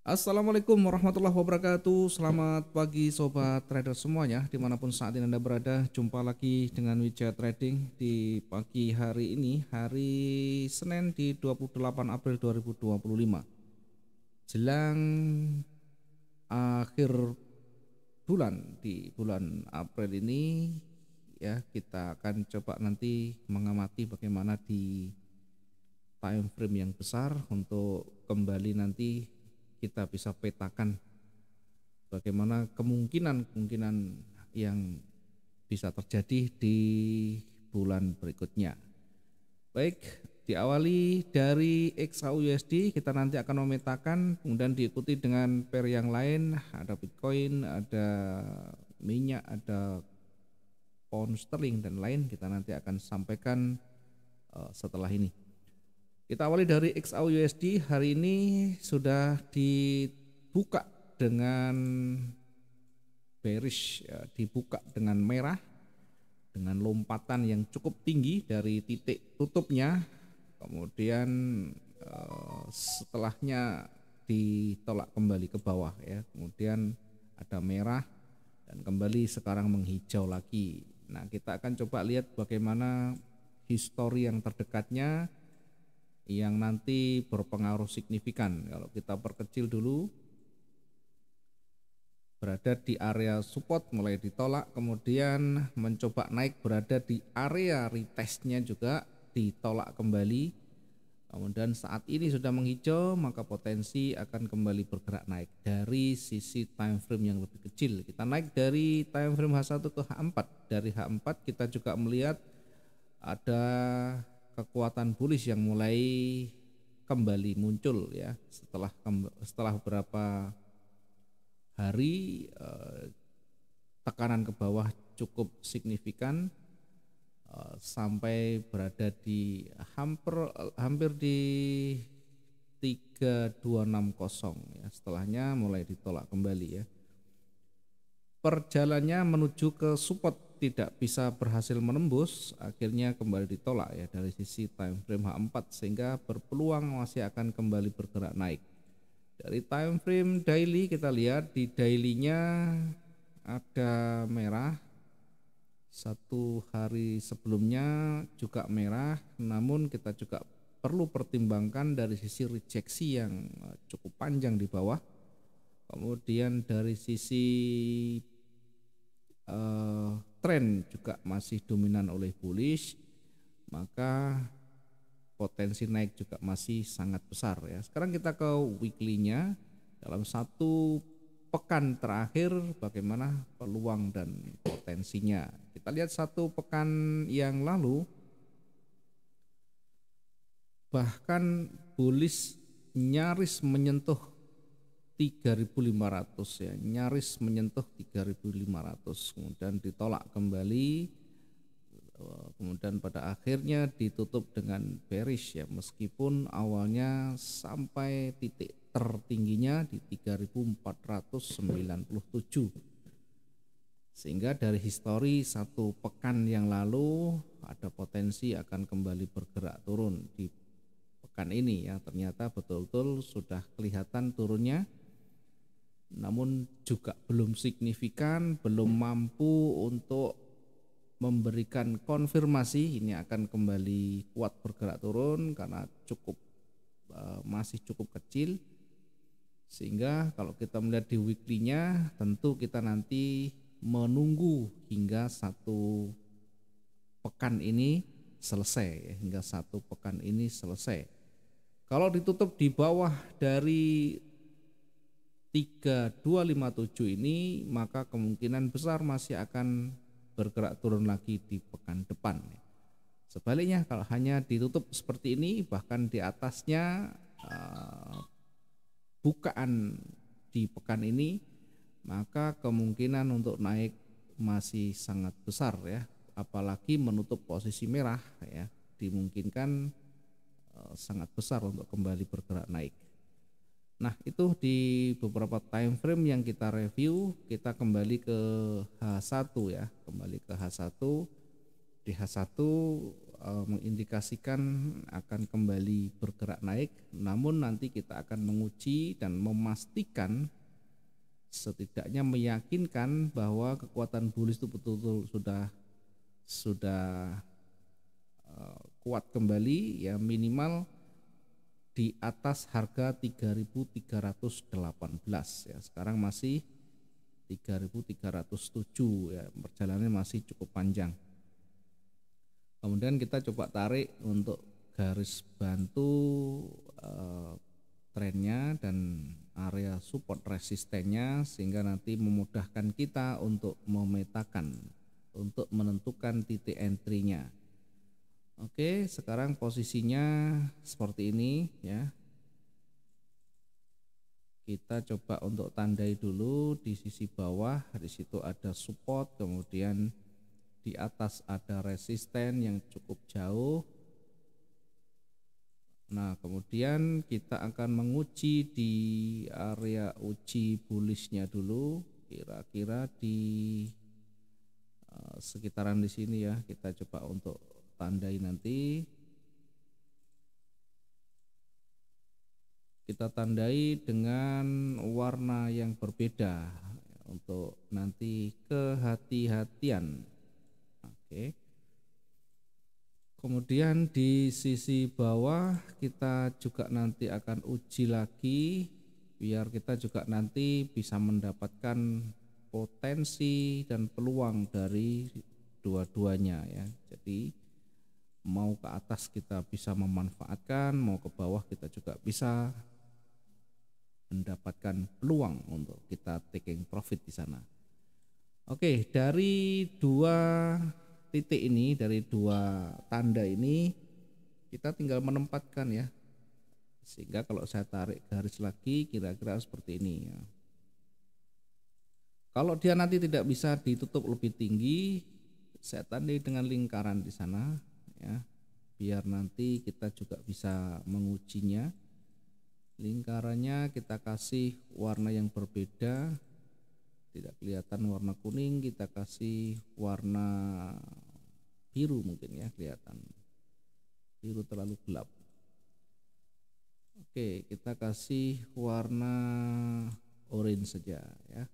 Assalamualaikum warahmatullahi wabarakatuh. Selamat pagi sobat trader semuanya, dimanapun saat ini Anda berada. Jumpa lagi dengan Wijaya Trading di pagi hari ini, hari Senin di 28 April 2025. Jelang akhir bulan, di bulan April ini ya, kita akan coba nanti mengamati bagaimana di time frame yang besar untuk kembali nanti kita bisa petakan bagaimana kemungkinan yang bisa terjadi di bulan berikutnya. Baik, diawali dari XAUUSD, kita nanti akan memetakan, kemudian diikuti dengan pair yang lain, ada Bitcoin, ada minyak, ada pound sterling dan lain, kita nanti akan sampaikan setelah ini. Kita awali dari XAUUSD, hari ini sudah dibuka dengan bearish, ya, dibuka dengan merah, dengan lompatan yang cukup tinggi dari titik tutupnya, kemudian setelahnya ditolak kembali ke bawah ya, kemudian ada merah dan kembali sekarang menghijau lagi. Nah, kita akan coba lihat bagaimana histori yang terdekatnya yang nanti berpengaruh signifikan. Kalau kita perkecil dulu, berada di area support mulai ditolak, kemudian mencoba naik berada di area retestnya juga ditolak kembali, kemudian saat ini sudah menghijau, maka potensi akan kembali bergerak naik dari sisi time frame yang lebih kecil. Kita naik dari time frame H1 ke H4. Dari H4 kita juga melihat ada kekuatan bullish yang mulai kembali muncul ya, setelah beberapa hari tekanan ke bawah cukup signifikan sampai berada di hampir di 3260 ya, setelahnya mulai ditolak kembali ya. Perjalannya menuju ke support tidak bisa berhasil menembus, akhirnya kembali ditolak ya dari sisi time frame H4, sehingga berpeluang masih akan kembali bergerak naik. Dari time frame daily kita lihat di dailynya ada merah, satu hari sebelumnya juga merah, namun kita juga perlu pertimbangkan dari sisi rejeksi yang cukup panjang di bawah. Kemudian dari sisi tren juga masih dominan oleh bullish, maka potensi naik juga masih sangat besar ya. Sekarang kita ke weekly-nya, dalam satu pekan terakhir bagaimana peluang dan potensinya. Kita lihat satu pekan yang lalu, bahkan bullish nyaris menyentuh 3.500 ya, nyaris menyentuh 3.500, kemudian ditolak kembali, kemudian pada akhirnya ditutup dengan bearish ya, meskipun awalnya sampai titik tertingginya di 3.497, sehingga dari histori satu pekan yang lalu ada potensi akan kembali bergerak turun di pekan ini ya. Ternyata betul-betul sudah kelihatan turunnya, namun juga belum signifikan, belum mampu untuk memberikan konfirmasi ini akan kembali kuat bergerak turun karena masih cukup kecil. Sehingga kalau kita melihat di weekly-nya, tentu kita nanti menunggu hingga satu pekan ini selesai, hingga satu pekan ini selesai. Kalau ditutup di bawah dari 3257 ini, maka kemungkinan besar masih akan bergerak turun lagi di pekan depan. Sebaliknya kalau hanya ditutup seperti ini, bahkan di atasnya bukaan di pekan ini, maka kemungkinan untuk naik masih sangat besar ya, apalagi menutup posisi merah ya, dimungkinkan sangat besar untuk kembali bergerak naik. Nah, itu di beberapa time frame yang kita review. Kita kembali ke H1 ya, kembali ke H1. Di H1 mengindikasikan akan kembali bergerak naik, namun nanti kita akan menguji dan memastikan, setidaknya meyakinkan bahwa kekuatan bullish itu betul-betul sudah kuat kembali, ya minimal di atas harga 3.318 ya. Sekarang masih 3.307 ya, perjalanannya masih cukup panjang. Kemudian kita coba tarik untuk garis bantu trennya dan area support resistennya, sehingga nanti memudahkan kita untuk memetakan, untuk menentukan titik entry-nya. Oke, sekarang posisinya seperti ini ya. Kita coba untuk tandai dulu di sisi bawah, di situ ada support, kemudian di atas ada resisten yang cukup jauh. Nah, kemudian kita akan menguji di area uji bullishnya dulu, kira-kira di sekitaran di sini ya. Kita coba untuk tandai nanti. Kita tandai dengan warna yang berbeda untuk nanti kehati-hatian. Oke. Kemudian di sisi bawah kita juga nanti akan uji lagi, biar kita juga nanti bisa mendapatkan potensi dan peluang dari dua-duanya ya. Jadi mau ke atas kita bisa memanfaatkan, mau ke bawah kita juga bisa mendapatkan peluang untuk kita taking profit di sana. Oke, dari dua titik ini, dari dua tanda ini, kita tinggal menempatkan ya. Sehingga kalau saya tarik garis lagi, kira-kira seperti ini ya. Kalau dia nanti tidak bisa ditutup lebih tinggi, saya tandai dengan lingkaran di sana ya, biar nanti kita juga bisa mengujinya. Lingkarannya kita kasih warna yang berbeda, tidak kelihatan warna kuning, kita kasih warna biru mungkin ya, kelihatan biru terlalu gelap. Oke, kita kasih warna orange saja ya.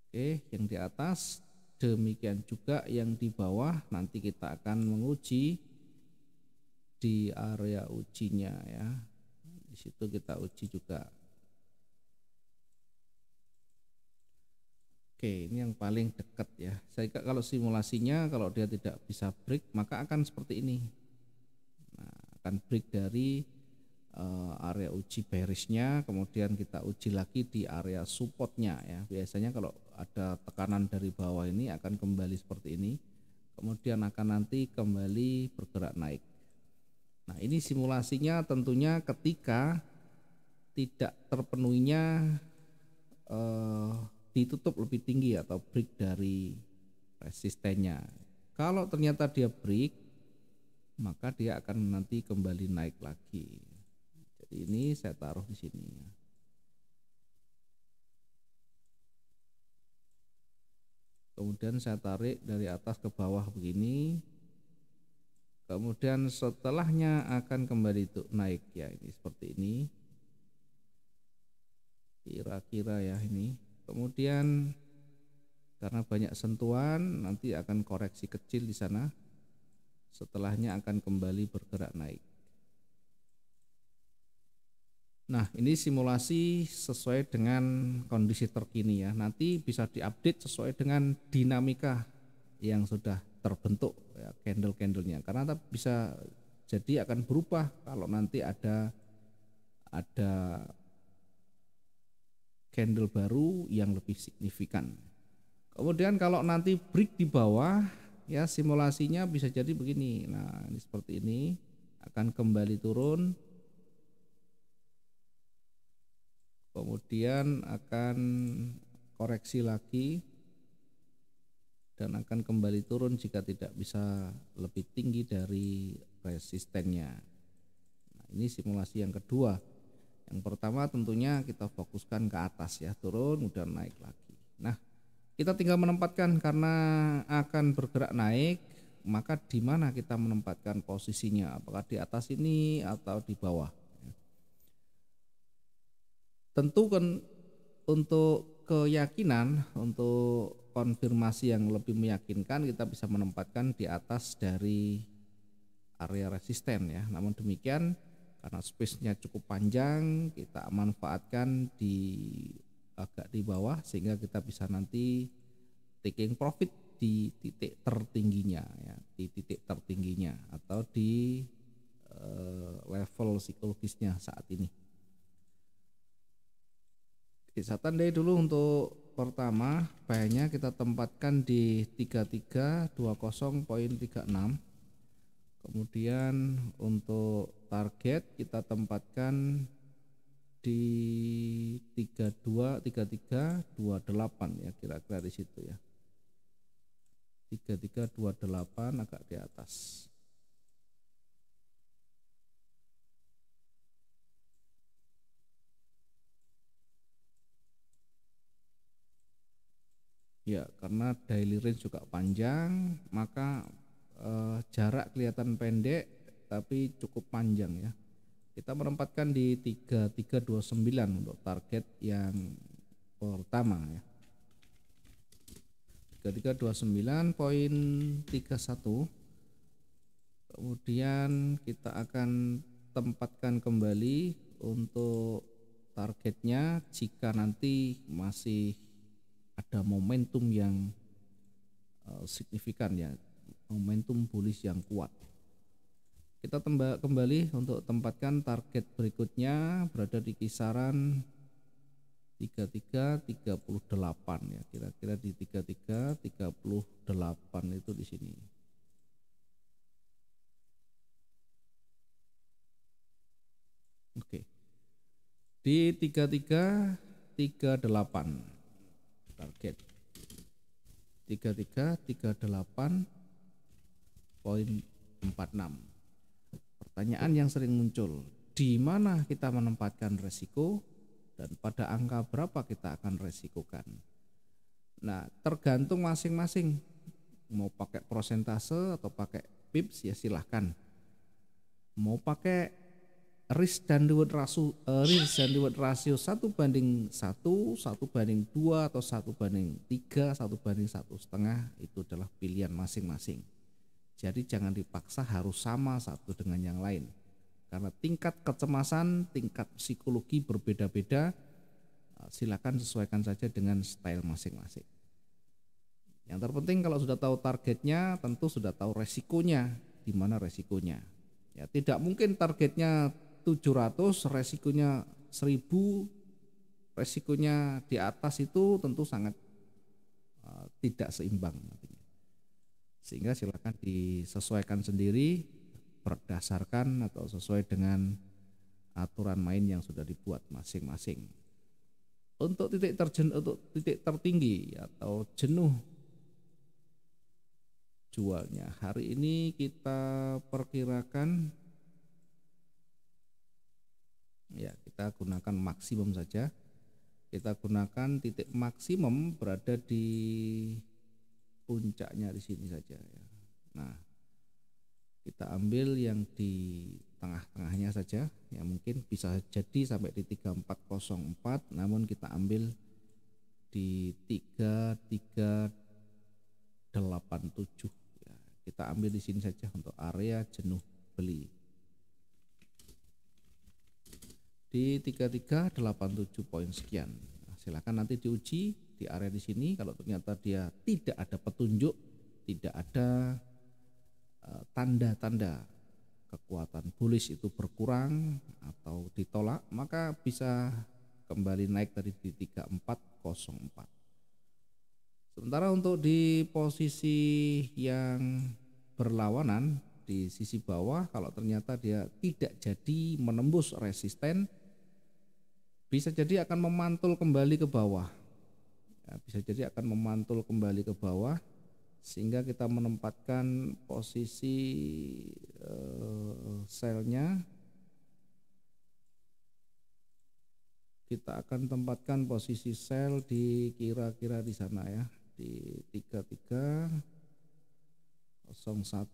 Oke, yang di atas demikian juga yang di bawah, nanti kita akan menguji di area ujinya ya. Di situ kita uji juga. Oke, ini yang paling dekat ya. Saya kalau simulasinya, kalau dia tidak bisa break maka akan seperti ini. Nah, akan break dari area uji bearishnya, kemudian kita uji lagi di area supportnya ya. Biasanya kalau ada tekanan dari bawah ini akan kembali seperti ini, kemudian akan nanti kembali bergerak naik. Nah, ini simulasinya tentunya ketika tidak terpenuhinya ditutup lebih tinggi atau break dari resistennya. Kalau ternyata dia break, maka dia akan nanti kembali naik lagi. Jadi ini saya taruh di sini. Kemudian saya tarik dari atas ke bawah begini. Kemudian setelahnya akan kembali itu naik ya, ini seperti ini. Kira-kira ya ini. Kemudian karena banyak sentuhan nanti akan koreksi kecil di sana. Setelahnya akan kembali bergerak naik. Nah, ini simulasi sesuai dengan kondisi terkini ya. Nanti bisa diupdate sesuai dengan dinamika yang sudah terbentuk ya, candle-candlenya. Karena bisa jadi akan berubah kalau nanti ada candle baru yang lebih signifikan. Kemudian kalau nanti break di bawah ya, simulasinya bisa jadi begini. Nah, ini seperti ini akan kembali turun. Kemudian akan koreksi lagi dan akan kembali turun jika tidak bisa lebih tinggi dari resistennya. Nah, ini simulasi yang kedua. Yang pertama tentunya kita fokuskan ke atas ya, turun kemudian naik lagi. Nah, kita tinggal menempatkan karena akan bergerak naik, maka di mana kita menempatkan posisinya, apakah di atas ini atau di bawah. Tentu kan untuk keyakinan, untuk konfirmasi yang lebih meyakinkan, kita bisa menempatkan di atas dari area resisten ya. Namun demikian, karena space-nya cukup panjang, kita manfaatkan agak di bawah sehingga kita bisa nanti taking profit di titik tertingginya ya, di titik tertingginya atau di level psikologisnya saat ini. Saya tandai dulu untuk pertama, buy-nya kita tempatkan di 3320.36. Kemudian untuk target kita tempatkan di 3328 ya, kira-kira di situ ya. 3328 agak di atas. Ya, karena daily range juga panjang, maka jarak kelihatan pendek tapi cukup panjang ya. Kita menempatkan di 3329 untuk target yang pertama ya. 3329.31. Kemudian kita akan tempatkan kembali untuk targetnya jika nanti masih ada momentum yang signifikan ya, momentum bullish yang kuat. Kita kembali untuk tempatkan target berikutnya berada di kisaran 3338 ya, kira-kira di 3338 itu di sini. Oke. Di 3338 target 3338.46. Pertanyaan yang sering muncul, di mana kita menempatkan resiko dan pada angka berapa kita akan resikokan. Nah, tergantung masing-masing, mau pakai persentase atau pakai pips ya silahkan. Mau pakai risk dan reward ratio 1:1, 1:2 atau 1:3, 1:1,5, itu adalah pilihan masing-masing. Jadi jangan dipaksa harus sama satu dengan yang lain, karena tingkat kecemasan, tingkat psikologi berbeda-beda. Silakan sesuaikan saja dengan style masing-masing. Yang terpenting kalau sudah tahu targetnya, tentu sudah tahu resikonya, di mana resikonya. Ya, tidak mungkin targetnya 700, resikonya 1000, resikonya di atas, itu tentu sangat tidak seimbang nantinya. Sehingga silakan disesuaikan sendiri berdasarkan atau sesuai dengan aturan main yang sudah dibuat masing-masing. Untuk titik tertinggi atau jenuh jualnya hari ini kita perkirakan ya, kita gunakan maksimum saja. Kita gunakan titik maksimum berada di puncaknya di sini saja ya. Nah, kita ambil yang di tengah-tengahnya saja ya, mungkin bisa jadi sampai di 3404, namun kita ambil di 3387 ya. Kita ambil di sini saja untuk area jenuh beli di 3387 poin sekian. Nah, silakan nanti diuji di area di sini. Kalau ternyata dia tidak ada petunjuk, tidak ada tanda-tanda kekuatan bullish itu berkurang atau ditolak, maka bisa kembali naik tadi di 3404. Sementara untuk di posisi yang berlawanan di sisi bawah, kalau ternyata dia tidak jadi menembus resisten, bisa jadi akan memantul kembali ke bawah ya, bisa jadi akan memantul kembali ke bawah, sehingga kita menempatkan posisi selnya, kita akan tempatkan posisi sell di kira-kira di sana ya, di 33 01.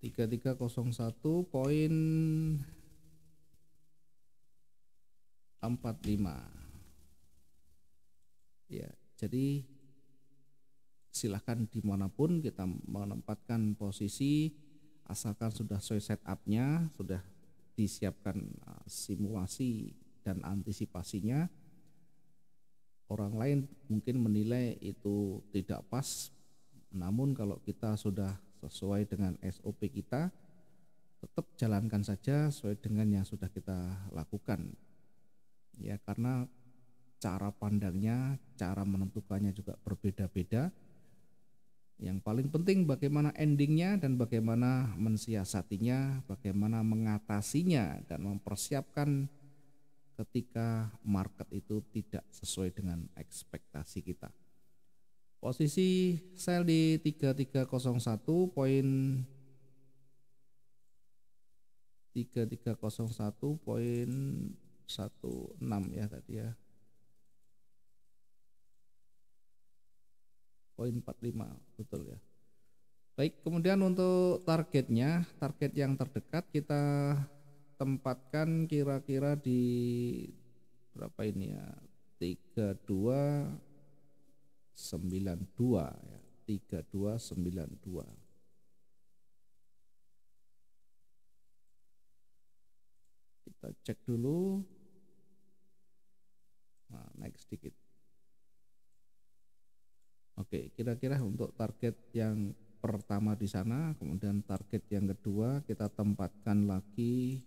Tiga tiga 3301.45. Ya, jadi silahkan dimanapun kita menempatkan posisi, asalkan sudah sesuai setupnya, sudah disiapkan simulasi dan antisipasinya. Orang lain mungkin menilai itu tidak pas, namun kalau kita sudah sesuai dengan SOP kita, tetap jalankan saja sesuai dengan yang sudah kita lakukan. Ya, karena cara pandangnya, cara menentukannya juga berbeda-beda. Yang paling penting bagaimana endingnya dan bagaimana mensiasatinya, bagaimana mengatasinya dan mempersiapkan ketika market itu tidak sesuai dengan ekspektasi kita. Posisi sell di 3301.16 ya tadi ya. Poin 45 betul ya. Baik, kemudian untuk targetnya, target yang terdekat kita tempatkan kira-kira di berapa ini ya, 3292 ya, 3292. Kita cek dulu. Nah, naik sedikit. Oke, kira-kira untuk target yang pertama di sana, kemudian target yang kedua kita tempatkan lagi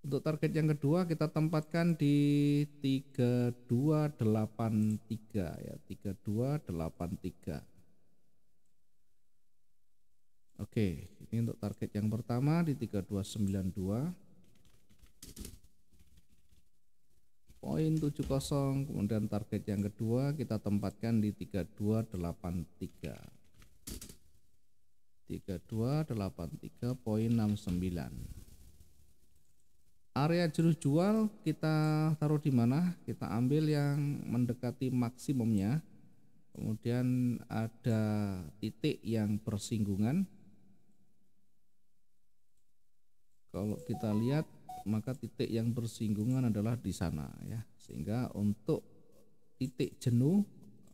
untuk target yang kedua kita tempatkan di 3283 ya, 3283. Oke, ini untuk target yang pertama di 3292.70, kemudian target yang kedua kita tempatkan di 3283. 3283.69. Area jenuh jual kita taruh di mana? Kita ambil yang mendekati maksimumnya. Kemudian ada titik yang bersinggungan. Kalau kita lihat maka titik yang bersinggungan adalah di sana ya. Sehingga untuk titik jenuh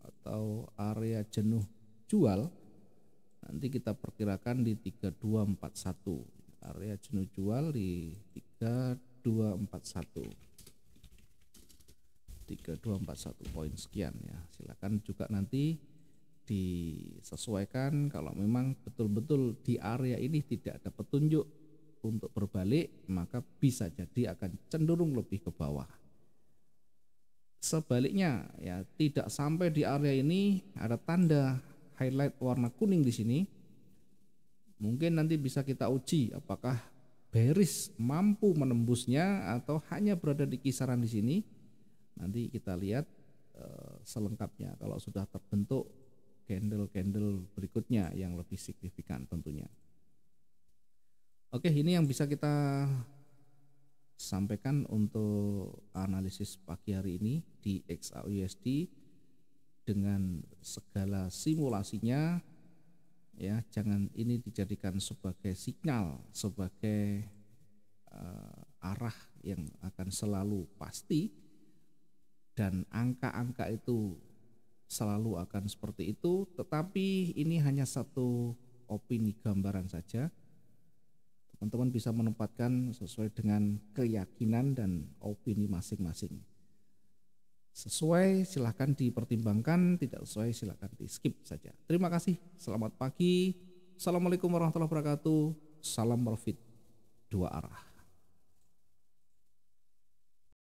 atau area jenuh jual nanti kita perkirakan di 3241. Area jenuh jual di 3241 poin sekian ya. Silakan juga nanti disesuaikan kalau memang betul-betul di area ini tidak ada petunjuk untuk berbalik, maka bisa jadi akan cenderung lebih ke bawah. Sebaliknya ya, tidak sampai di area ini ada tanda highlight warna kuning di sini, mungkin nanti bisa kita uji apakah bearish mampu menembusnya atau hanya berada di kisaran di sini. Nanti kita lihat selengkapnya kalau sudah terbentuk candle-candle berikutnya yang lebih signifikan tentunya. Oke, ini yang bisa kita sampaikan untuk analisis pagi hari ini di XAUUSD dengan segala simulasinya ya. Jangan ini dijadikan sebagai sinyal, sebagai arah yang akan selalu pasti dan angka-angka itu selalu akan seperti itu, tetapi ini hanya satu opini gambaran saja. Teman-teman bisa menempatkan sesuai dengan keyakinan dan opini masing-masing. Sesuai silahkan dipertimbangkan, tidak sesuai silahkan di skip saja. Terima kasih, selamat pagi. Assalamualaikum warahmatullahi wabarakatuh. Salam profit dua arah.